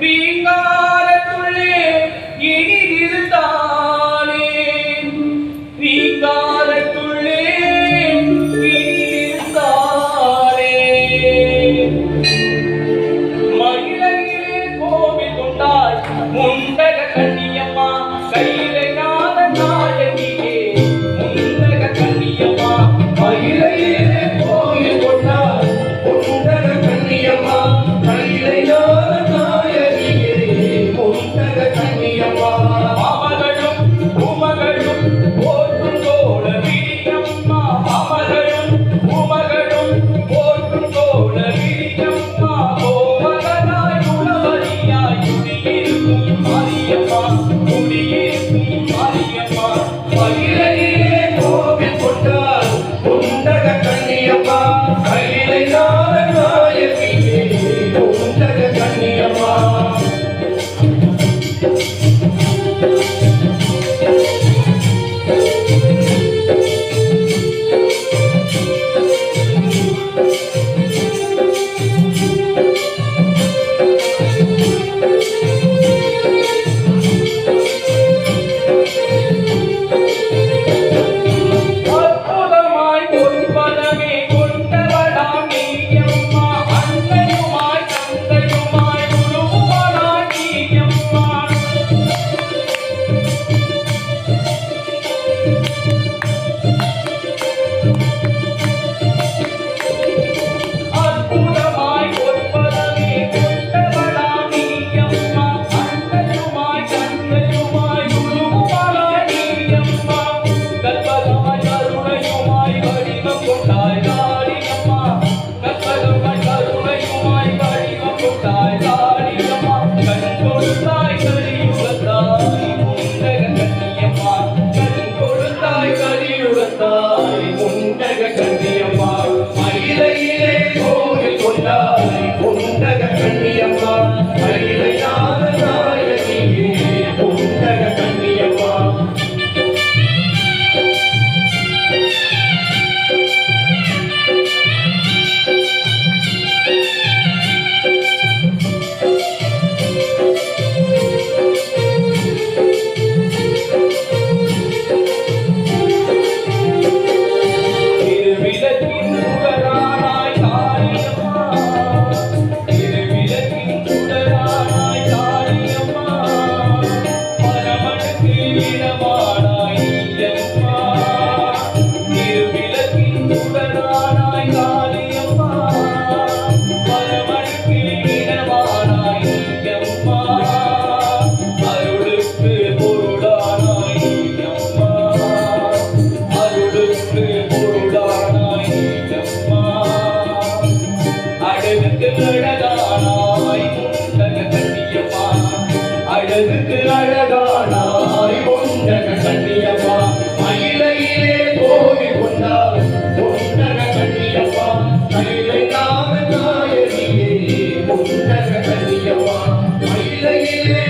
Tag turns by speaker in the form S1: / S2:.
S1: ரீங்காரத்துள்ளே இனிதிருந்தாளே ரீங்காரத்துள்ளே இனிதிருந்தாளே மயிலையிலே கோவில் கொண்டாள் முண்டக கண்ணியம்மா கையிலே நாத நாயகியே முண்டக கண்ணியம்மா மயிலையிலே கோவில் கொண்டாள் முண்டக கண்ணியம்மா கையிலே நாத நாயகியே முண்டக கண்ணியம்மா மாமகளும் பூமகளும் போற்றும் தோழ விழியம்மா மாமகளும் பூமகளும் போற்றும் தோழ விழியம்மா கோமகனாய் உணவரியாய் குடியிருக்கும் மாரியம்மா குடியிருக்கும் மாரியம்மா மயிலையிலே கோவில் கொண்டாள் முண்டக கண்ணியம்மா கையிலே நாத நாயகியே முண்டக கண்ணியம்மா முண்டக கண்ணியம்மா மயிலையிலே கோவில் கொண்டாள் முண்டக கண்ணியம்மா மயிலை நாத நாயகியே முண்டக கண்ணியம்மா அழகுக்கு அழகானாய் முண்டக கண்ணியம்மா மயிலையிலே கோவில் கொண்டாள் முண்டக கண்ணியம்மா மயிலை நாத நாயகியே முண்டக கண்ணியம்மா மயிலையிலே